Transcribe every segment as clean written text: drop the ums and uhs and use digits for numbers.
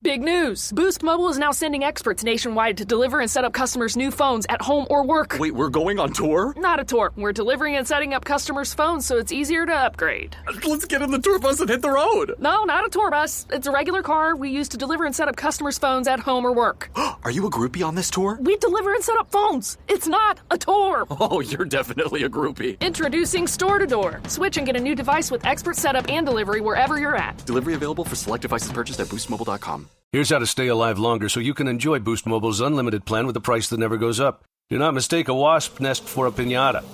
Big news! Boost Mobile is now sending experts nationwide to deliver and set up customers' new phones at home or work. Wait, we're going on tour? Not a tour. We're delivering and setting up customers' phones so it's easier to upgrade. Let's get in the tour bus and hit the road. No, not a tour bus. It's a regular car we use to deliver and set up customers' phones at home or work. Are you a groupie on this tour? We deliver and set up phones. It's not a tour. Oh, you're definitely a groupie. Introducing Store to Door. Switch and get a new device with expert setup and delivery wherever you're at. Delivery available for select devices purchased at boostmobile.com. Here's how to stay alive longer so you can enjoy Boost Mobile's unlimited plan with a price that never goes up. Do not mistake a wasp nest for a piñata.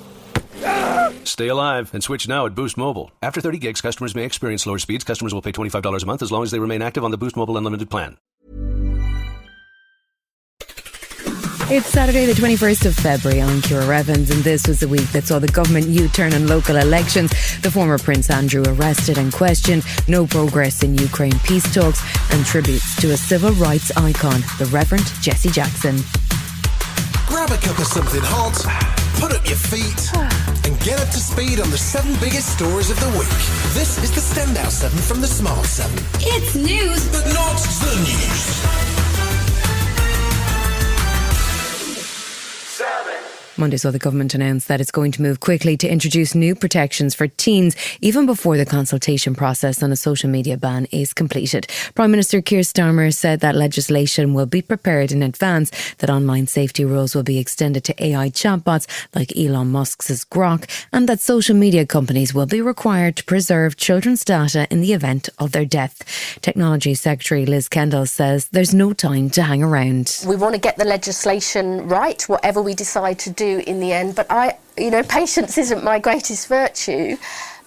Stay alive and switch now at Boost Mobile. After 30 gigs, customers may experience slower speeds. Customers will pay $25 a month as long as they remain active on the Boost Mobile unlimited plan. It's Saturday, the 21st of February. I'm Ciara Evans, and this was the week that saw the government U-turn on local elections. The former Prince Andrew arrested and questioned. No progress in Ukraine peace talks, and tributes to a civil rights icon, the Reverend Jesse Jackson. Grab a cup of something hot, put up your feet, and get up to speed on the 7 biggest stories of the week. This is the Standout 7 from the Smart 7. It's news, but not the news. Monday saw the government announce that it's going to move quickly to introduce new protections for teens, even before the consultation process on a social media ban is completed. Prime Minister Keir Starmer said that legislation will be prepared in advance, that online safety rules will be extended to AI chatbots like Elon Musk's Grok, and that social media companies will be required to preserve children's data in the event of their death. Technology Secretary Liz Kendall says there's no time to hang around. We want to get the legislation right, whatever we decide to do in the end, but patience isn't my greatest virtue,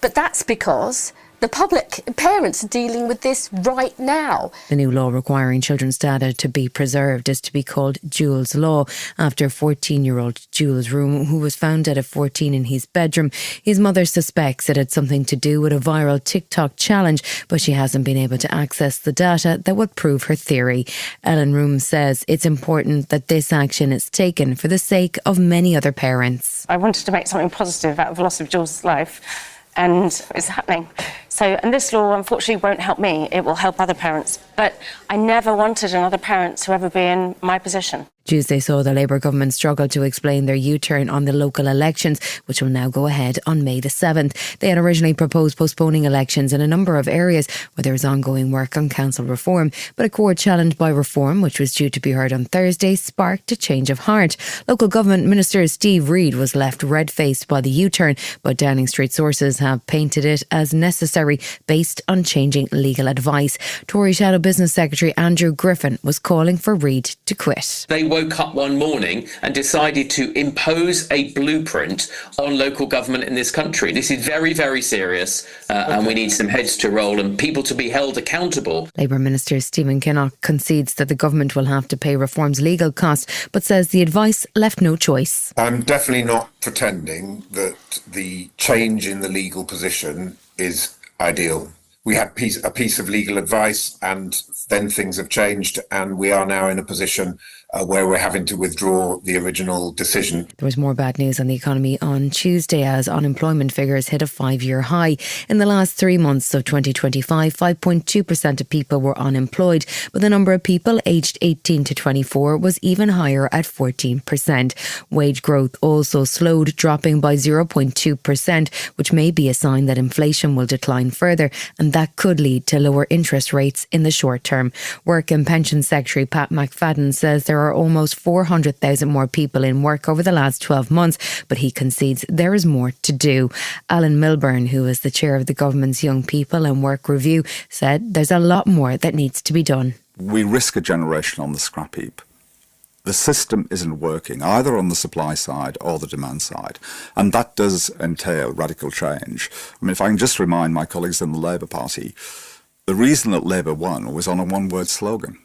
but that's because the public, parents are dealing with this right now. The new law requiring children's data to be preserved is to be called Jules Law, after 14-year-old Jules Room, who was found dead at 14 in his bedroom. His mother suspects it had something to do with a viral TikTok challenge, but she hasn't been able to access the data that would prove her theory. Ellen Room says it's important that this action is taken for the sake of many other parents. I wanted to make something positive out of the loss of Jules' life, and it's happening. And this law, unfortunately, won't help me. It will help other parents. But I never wanted another parent to ever be in my position. Tuesday saw the Labour government struggle to explain their U-turn on the local elections, which will now go ahead on May the 7th. They had originally proposed postponing elections in a number of areas where there is ongoing work on council reform. But a court challenge by reform, which was due to be heard on Thursday, sparked a change of heart. Local government minister Steve Reid was left red-faced by the U-turn, but Downing Street sources have painted it as necessary based on changing legal advice. Tory Shadow Business Secretary Andrew Griffin was calling for Reid to quit. They woke up one morning and decided to impose a blueprint on local government in this country. This is very, very serious, and we need some heads to roll and people to be held accountable. Labour Minister Stephen Kinnock concedes that the government will have to pay reform's legal costs, but says the advice left no choice. I'm definitely not pretending that the change in the legal position is ideal. We had a piece of legal advice, and then things have changed, and we are now in a position where we're having to withdraw the original decision. There was more bad news on the economy on Tuesday as unemployment figures hit a 5-year high. In the last 3 months of 2025, 5.2% of people were unemployed, but the number of people aged 18 to 24 was even higher at 14%. Wage growth also slowed, dropping by 0.2%, which may be a sign that inflation will decline further, and that could lead to lower interest rates in the short term. Work and Pension Secretary Pat McFadden says there are almost 400,000 more people in work over the last 12 months, but he concedes there is more to do. Alan Milburn, who is the chair of the government's Young People and Work Review, said there's a lot more that needs to be done. We risk a generation on the scrap heap. The system isn't working, either on the supply side or the demand side. And that does entail radical change. I mean, if I can just remind my colleagues in the Labour Party, the reason that Labour won was on a one-word slogan.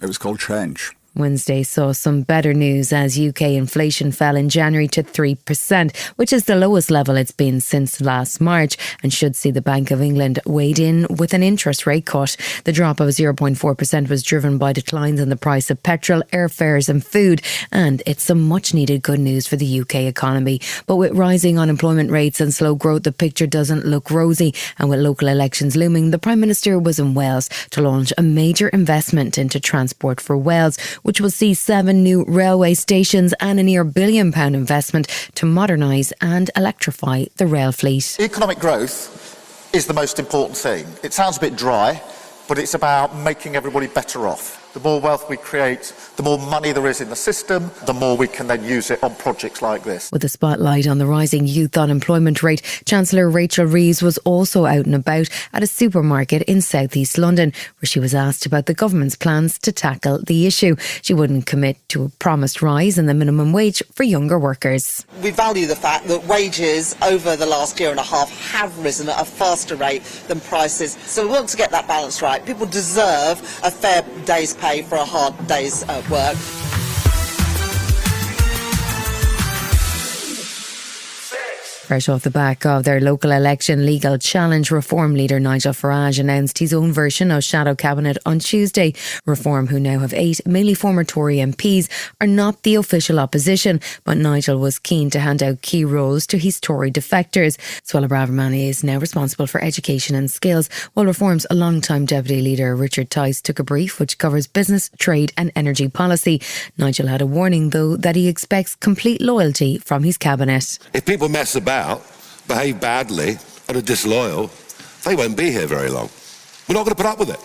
It was called change. Wednesday saw some better news as UK inflation fell in January to 3%, which is the lowest level it's been since last March and should see the Bank of England weighed in with an interest rate cut. The drop of 0.4% was driven by declines in the price of petrol, airfares and food, and it's some much needed good news for the UK economy. But with rising unemployment rates and slow growth, the picture doesn't look rosy, and with local elections looming, the Prime Minister was in Wales to launch a major investment into Transport for Wales, which will see 7 new railway stations and a near £1 billion investment to modernise and electrify the rail fleet. Economic growth is the most important thing. It sounds a bit dry, but it's about making everybody better off. The more wealth we create, the more money there is in the system, the more we can then use it on projects like this. With the spotlight on the rising youth unemployment rate, Chancellor Rachel Reeves was also out and about at a supermarket in South East London, where she was asked about the government's plans to tackle the issue. She wouldn't commit to a promised rise in the minimum wage for younger workers. We value the fact that wages over the last year and a half have risen at a faster rate than prices. So we want to get that balance right. People deserve a fair day's pay for a hard day's work. Fresh off the back of their local election legal challenge, Reform leader Nigel Farage announced his own version of shadow cabinet on Tuesday. Reform, who now have 8 mainly former Tory MPs, are not the official opposition, but Nigel was keen to hand out key roles to his Tory defectors. Suella Braverman is now responsible for education and skills, while Reform's long-time deputy leader Richard Tice took a brief which covers business, trade and energy policy. Nigel had a warning, though, that he expects complete loyalty from his cabinet. If people mess about, behave badly and are disloyal, they won't be here very long. We're not going to put up with it.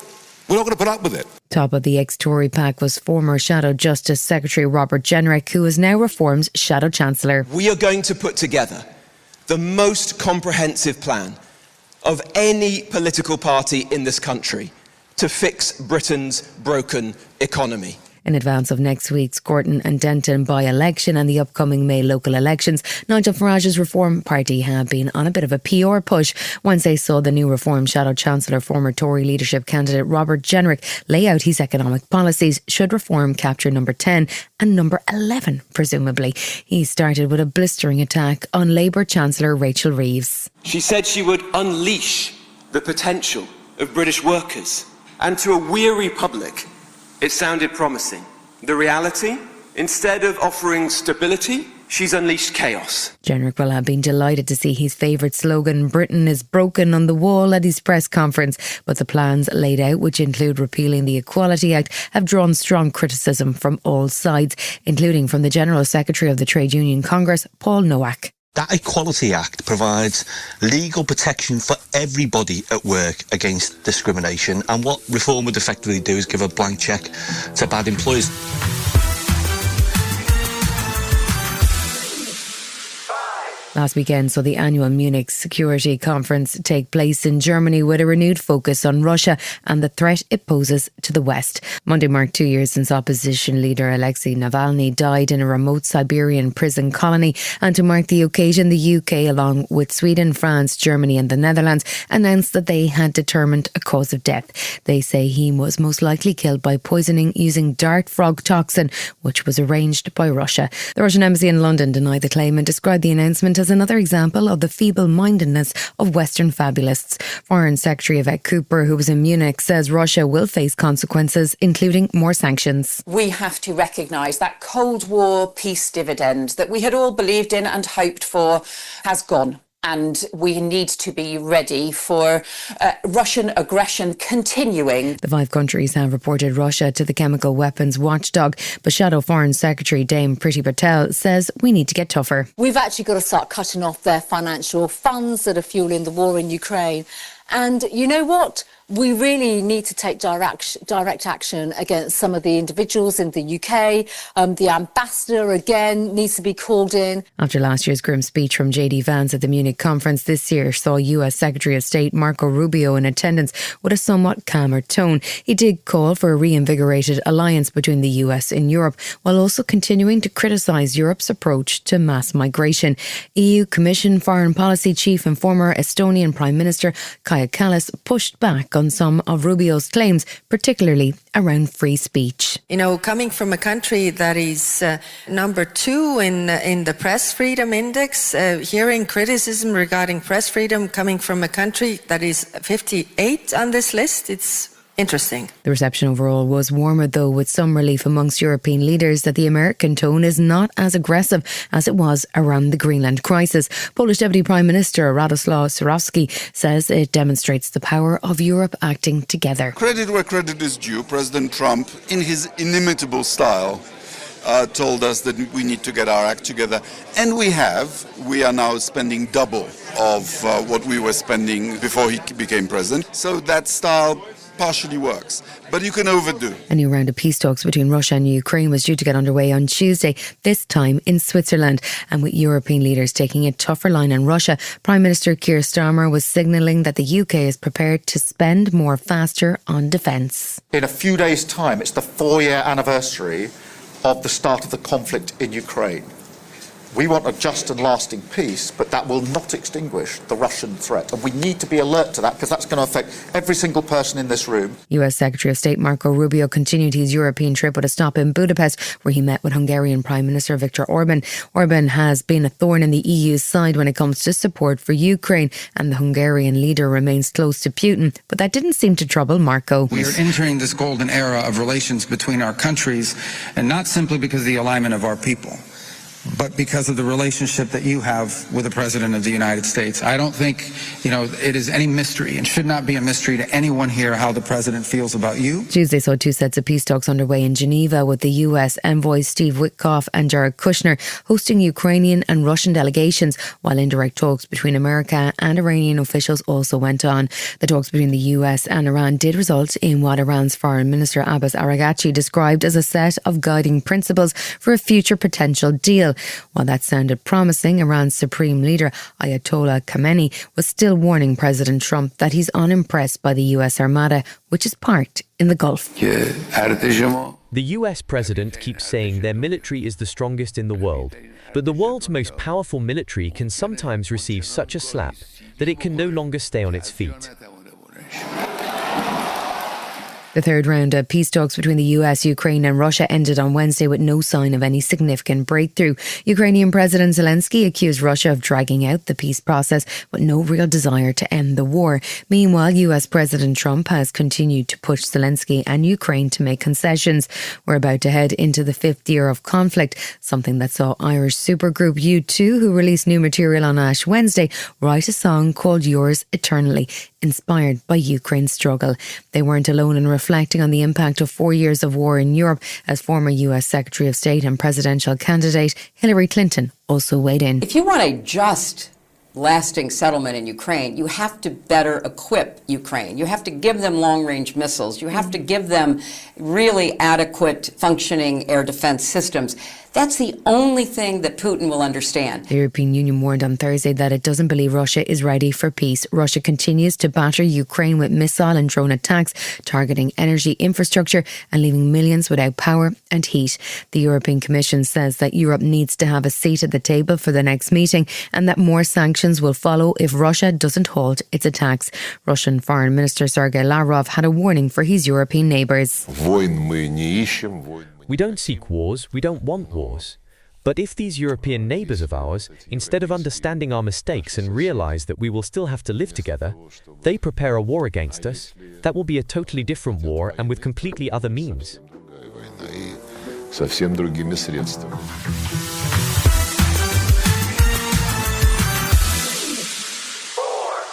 We're not going to put up with it. Top of the ex-Tory pack was former Shadow Justice Secretary Robert Jenrick, who is now Reform's Shadow Chancellor. We are going to put together the most comprehensive plan of any political party in this country to fix Britain's broken economy. In advance of next week's Gorton and Denton by-election and the upcoming May local elections, Nigel Farage's Reform Party have been on a bit of a PR push. Wednesday saw the new Reform Shadow Chancellor, former Tory leadership candidate Robert Jenrick, lay out his economic policies should Reform capture number 10 and number 11, presumably. He started with a blistering attack on Labour Chancellor Rachel Reeves. She said she would unleash the potential of British workers, and to a weary public, it sounded promising. The reality, instead of offering stability, she's unleashed chaos. Jenrick will have been delighted to see his favourite slogan, Britain is broken, on the wall at his press conference. But the plans laid out, which include repealing the Equality Act, have drawn strong criticism from all sides, including from the General Secretary of the Trade Union Congress, Paul Nowak. That Equality Act provides legal protection for everybody at work against discrimination, and what Reform would effectively do is give a blank cheque to bad employers. Last weekend saw the annual Munich Security Conference take place in Germany with a renewed focus on Russia and the threat it poses to the West. Monday marked 2 years since opposition leader Alexei Navalny died in a remote Siberian prison colony, and to mark the occasion, the UK, along with Sweden, France, Germany and the Netherlands, announced that they had determined a cause of death. They say he was most likely killed by poisoning using dart frog toxin, which was arranged by Russia. The Russian embassy in London denied the claim and described the announcement as another example of the feeble-mindedness of Western fabulists. Foreign Secretary Yvette Cooper, who was in Munich, says Russia will face consequences, including more sanctions. We have to recognise that Cold War peace dividend that we had all believed in and hoped for has gone. And we need to be ready for Russian aggression continuing. The 5 countries have reported Russia to the chemical weapons watchdog, but Shadow Foreign Secretary Dame Priti Patel says we need to get tougher. We've actually got to start cutting off their financial funds that are fueling the war in Ukraine. And you know what? We really need to take direct action against some of the individuals in the UK. The ambassador, again, needs to be called in. After last year's grim speech from J.D. Vance at the Munich conference, this year saw US Secretary of State Marco Rubio in attendance with a somewhat calmer tone. He did call for a reinvigorated alliance between the US and Europe, while also continuing to criticise Europe's approach to mass migration. EU Commission Foreign Policy Chief and former Estonian Prime Minister Kaja Kallas pushed back back on some of Rubio's claims, particularly around free speech. You know, coming from a country that is number 2 in the Press Freedom Index, hearing criticism regarding press freedom coming from a country that is 58 on this list, it's interesting. The reception overall was warmer, though, with some relief amongst European leaders that the American tone is not as aggressive as it was around the Greenland crisis. Polish Deputy Prime Minister Radosław Sikorski says it demonstrates the power of Europe acting together. Credit where credit is due. President Trump, in his inimitable style, told us that we need to get our act together. And we have. We are now spending double of what we were spending before he became president. So that style partially works, but you can overdo. A new round of peace talks between Russia and Ukraine was due to get underway on Tuesday, this time in Switzerland, and with European leaders taking a tougher line on Russia. Prime Minister Keir Starmer was signalling that the UK is prepared to spend more faster on defence. In a few days' time, it's the 4-year anniversary of the start of the conflict in Ukraine. We want a just and lasting peace, but that will not extinguish the Russian threat. And we need to be alert to that because that's going to affect every single person in this room. US Secretary of State Marco Rubio continued his European trip with a stop in Budapest, where he met with Hungarian Prime Minister Viktor Orban. Orban has been a thorn in the EU's side when it comes to support for Ukraine, and the Hungarian leader remains close to Putin. But that didn't seem to trouble Marco. We are entering this golden era of relations between our countries, and not simply because of the alignment of our people, but because of the relationship that you have with the President of the United States. I don't think, it is any mystery, and should not be a mystery to anyone here, how the President feels about you. Tuesday saw 2 sets of peace talks underway in Geneva, with the US envoys Steve Witkoff and Jared Kushner hosting Ukrainian and Russian delegations, while indirect talks between America and Iranian officials also went on. The talks between the US and Iran did result in what Iran's Foreign Minister Abbas Araghchi described as a set of guiding principles for a future potential deal. While that sounded promising, Iran's Supreme Leader Ayatollah Khamenei was still warning President Trump that he's unimpressed by the US Armada, which is parked in the Gulf. The US president keeps saying their military is the strongest in the world, but the world's most powerful military can sometimes receive such a slap that it can no longer stay on its feet. The third round of peace talks between the US, Ukraine and Russia ended on Wednesday with no sign of any significant breakthrough. Ukrainian President Zelensky accused Russia of dragging out the peace process with no real desire to end the war. Meanwhile, US President Trump has continued to push Zelensky and Ukraine to make concessions. We're about to head into the 5th year of conflict, something that saw Irish supergroup U2, who released new material on Ash Wednesday, write a song called Yours Eternally, inspired by Ukraine's struggle. They weren't alone in reflecting on the impact of 4 years of war in Europe, as former US Secretary of State and presidential candidate Hillary Clinton also weighed in. If you want a just, lasting settlement in Ukraine, you have to better equip Ukraine. You have to give them long-range missiles. You have to give them really adequate functioning air defense systems. That's the only thing that Putin will understand. The European Union warned on Thursday that it doesn't believe Russia is ready for peace. Russia continues to batter Ukraine with missile and drone attacks, targeting energy infrastructure and leaving millions without power and heat. The European Commission says that Europe needs to have a seat at the table for the next meeting, and that more sanctions will follow if Russia doesn't halt its attacks. Russian Foreign Minister Sergei Lavrov had a warning for his European neighbours. We don't seek wars, we don't want wars. But if these European neighbours of ours, instead of understanding our mistakes and realise that we will still have to live together, they prepare a war against us, that will be a totally different war and with completely other means.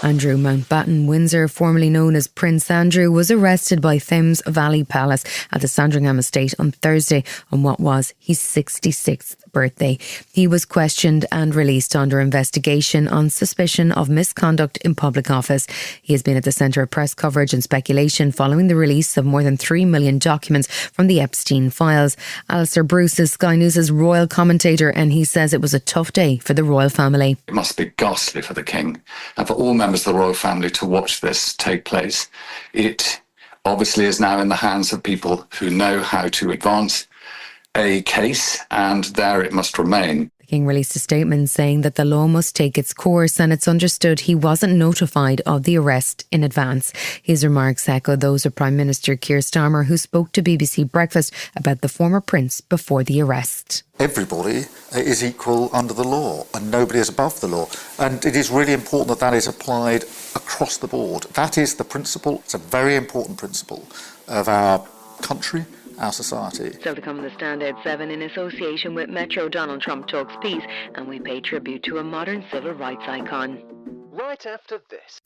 Andrew Mountbatten Windsor, formerly known as Prince Andrew, was arrested by Thames Valley Palace at the Sandringham estate on Thursday on what was his 66th birthday. He was questioned and released under investigation on suspicion of misconduct in public office. He has been at the centre of press coverage and speculation following the release of more than 3 million documents from the Epstein files. Alistair Bruce is Sky News' royal commentator, and he says it was a tough day for the royal family. It must be ghastly for the King and for all members of the royal family to watch this take place. It obviously is now in the hands of people who know how to advance a case, and there it must remain. The King released a statement saying that the law must take its course and it's understood he wasn't notified of the arrest in advance. His remarks echo those of Prime Minister Keir Starmer, who spoke to BBC Breakfast about the former prince before the arrest. Everybody is equal under the law and nobody is above the law. And it is really important that that is applied across the board. That is the principle. It's a very important principle of our country, our society. Still to come in the Standout 7 in association with Metro, Donald Trump Talks Peace, and we pay tribute to a modern civil rights icon. Right after this.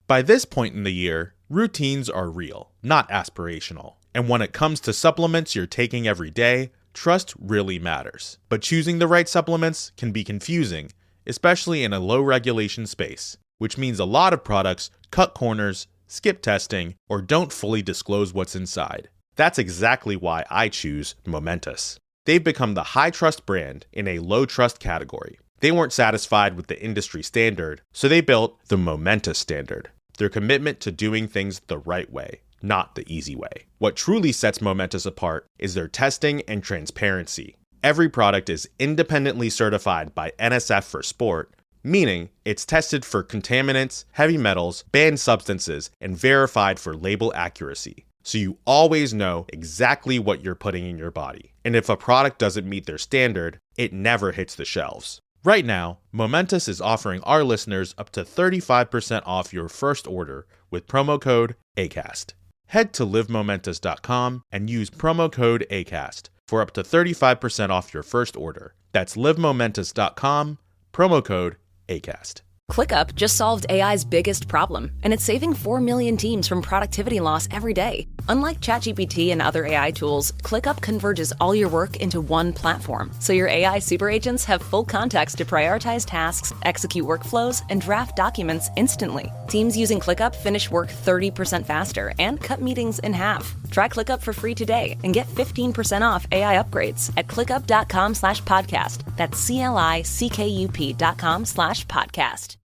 By this point in the year, routines are real, not aspirational. And when it comes to supplements you're taking every day, trust really matters. But choosing the right supplements can be confusing, especially in a low-regulation space, which means a lot of products cut corners, skip testing, or don't fully disclose what's inside. That's exactly why I choose Momentous. They've become the high-trust brand in a low-trust category. They weren't satisfied with the industry standard, so they built the Momentous standard, their commitment to doing things the right way, not the easy way. What truly sets Momentous apart is their testing and transparency. Every product is independently certified by NSF for sport, meaning it's tested for contaminants, heavy metals, banned substances, and verified for label accuracy. So you always know exactly what you're putting in your body. And if a product doesn't meet their standard, it never hits the shelves. Right now, Momentous is offering our listeners up to 35% off your first order with promo code ACAST. Head to livemomentous.com and use promo code ACAST for up to 35% off your first order. That's livemomentous.com, promo code ACAST. ClickUp just solved AI's biggest problem, and it's saving 4 million teams from productivity loss every day. Unlike ChatGPT and other AI tools, ClickUp converges all your work into one platform, so your AI super agents have full context to prioritize tasks, execute workflows, and draft documents instantly. Teams using ClickUp finish work 30% faster and cut meetings in half. Try ClickUp for free today and get 15% off AI upgrades at clickup.com/podcast. That's CLICKUP.com/podcast.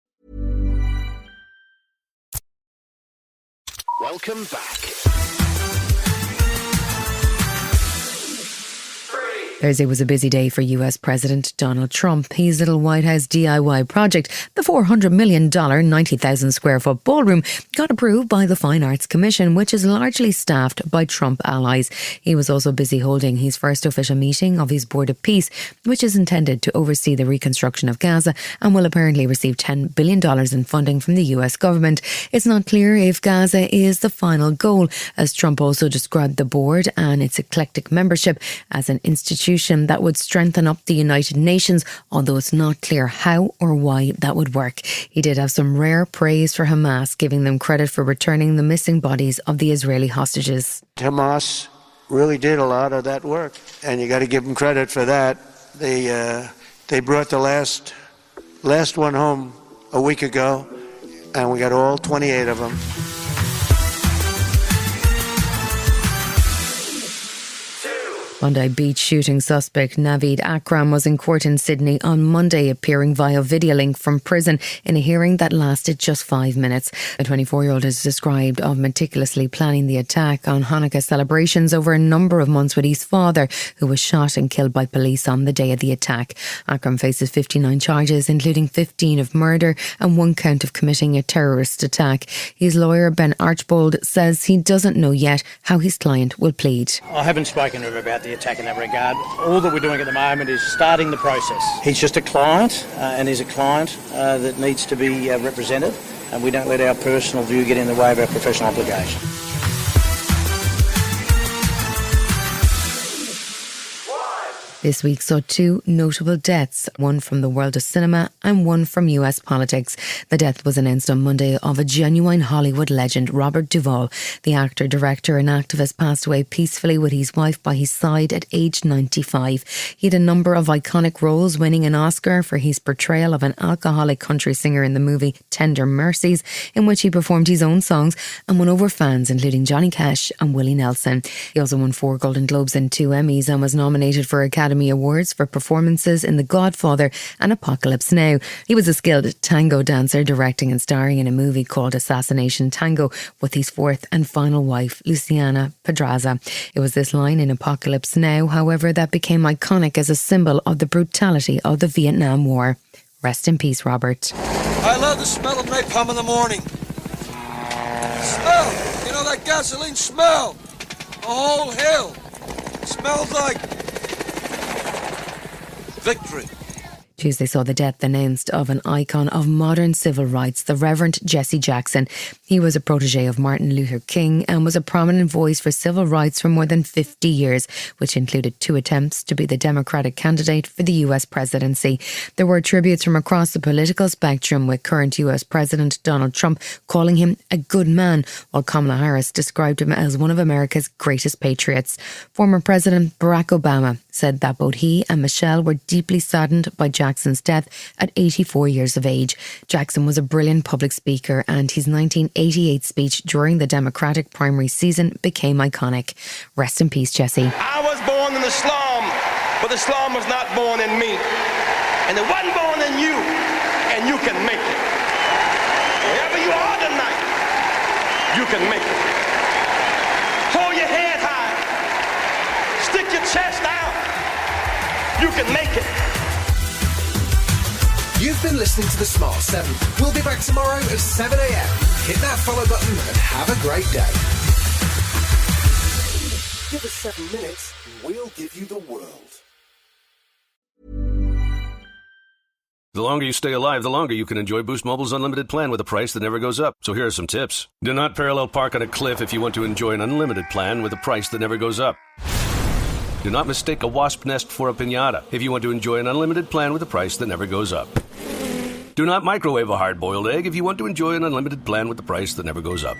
Welcome back. Thursday was a busy day for US President Donald Trump. His little White House DIY project, the $400 million 90,000 square foot ballroom, got approved by the Fine Arts Commission, which is largely staffed by Trump allies. He was also busy holding his first official meeting of his Board of Peace, which is intended to oversee the reconstruction of Gaza and will apparently receive $10 billion in funding from the US government. It's not clear if Gaza is the final goal, as Trump also described the board and its eclectic membership as an institution that would strengthen up the United Nations, although it's not clear how or why that would work. He did have some rare praise for Hamas, giving them credit for returning the missing bodies of the Israeli hostages. Hamas really did a lot of that work, and you got to give them credit for that. They brought the last one home a week ago, and we got all 28 of them. Bondi Beach shooting suspect Naveed Akram was in court in Sydney on Monday, appearing via video link from prison in a hearing that lasted just 5 minutes. The 24-year-old is described of meticulously planning the attack on Hanukkah celebrations over a number of months with his father, who was shot and killed by police on the day of the attack. Akram faces 59 charges, including 15 of murder and 1 count of committing a terrorist attack. His lawyer, Ben Archbold, says he doesn't know yet how his client will plead. I haven't spoken to him about the attack in that regard. All that we're doing at the moment is starting the process. He's just a client, and he's a client that needs to be represented, and we don't let our personal view get in the way of our professional obligation. This week saw 2 notable deaths, one from the world of cinema and one from US politics. The death was announced on Monday of a genuine Hollywood legend, Robert Duvall. The actor, director and activist passed away peacefully with his wife by his side at age 95. He had a number of iconic roles, winning an Oscar for his portrayal of an alcoholic country singer in the movie Tender Mercies, in which he performed his own songs and won over fans, including Johnny Cash and Willie Nelson. He also won 4 Golden Globes and 2 Emmys and was nominated for Academy Academy Awards for performances in The Godfather and Apocalypse Now. He was a skilled tango dancer, directing and starring in a movie called Assassination Tango with his fourth and final wife, Luciana Pedraza. It was this line in Apocalypse Now, however, that became iconic as a symbol of the brutality of the Vietnam War. Rest in peace, Robert. I love the smell of napalm in the morning. Smell! You know that gasoline smell? The whole hill. It smells like victory. Tuesday saw the death announced of an icon of modern civil rights, the Reverend Jesse Jackson. He was a protege of Martin Luther King and was a prominent voice for civil rights for more than 50 years, which included 2 attempts to be the Democratic candidate for the US presidency. There were tributes from across the political spectrum, with current US President Donald Trump calling him a good man, while Kamala Harris described him as one of America's greatest patriots. Former President Barack Obama said that both he and Michelle were deeply saddened by Jackson's death at 84 years of age. Jackson was a brilliant public speaker, and his 1988 speech during the Democratic primary season became iconic. Rest in peace, Jesse. I was born in the slum, but the slum was not born in me. And it wasn't born in you, and you can make it. Wherever you are tonight, you can make it. Hold your head high. Stick your chest out. You can make it. You've been listening to The Smart 7. We'll be back tomorrow at 7 a.m. Hit that follow button and have a great day. Give us 7 minutes and we'll give you the world. The longer you stay alive, the longer you can enjoy Boost Mobile's unlimited plan with a price that never goes up. So here are some tips. Do not parallel park on a cliff if you want to enjoy an unlimited plan with a price that never goes up. Do not mistake a wasp nest for a piñata if you want to enjoy an unlimited plan with a price that never goes up. Do not microwave a hard-boiled egg if you want to enjoy an unlimited plan with the price that never goes up.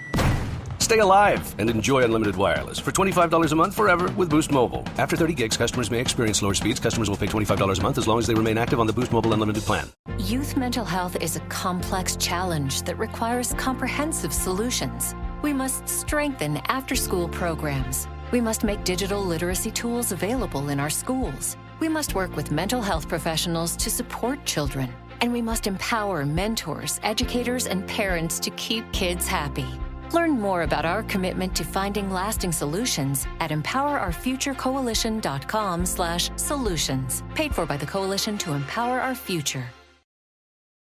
Stay alive and enjoy unlimited wireless for $25 a month forever with Boost Mobile. After 30 gigs, customers may experience slower speeds. Customers will pay $25 a month as long as they remain active on the Boost Mobile Unlimited plan. Youth mental health is a complex challenge that requires comprehensive solutions. We must strengthen after-school programs. We must make digital literacy tools available in our schools. We must work with mental health professionals to support children. And we must empower mentors, educators, and parents to keep kids happy. Learn more about our commitment to finding lasting solutions at empowerourfuturecoalition.com/solutions. Paid for by the Coalition to Empower Our Future.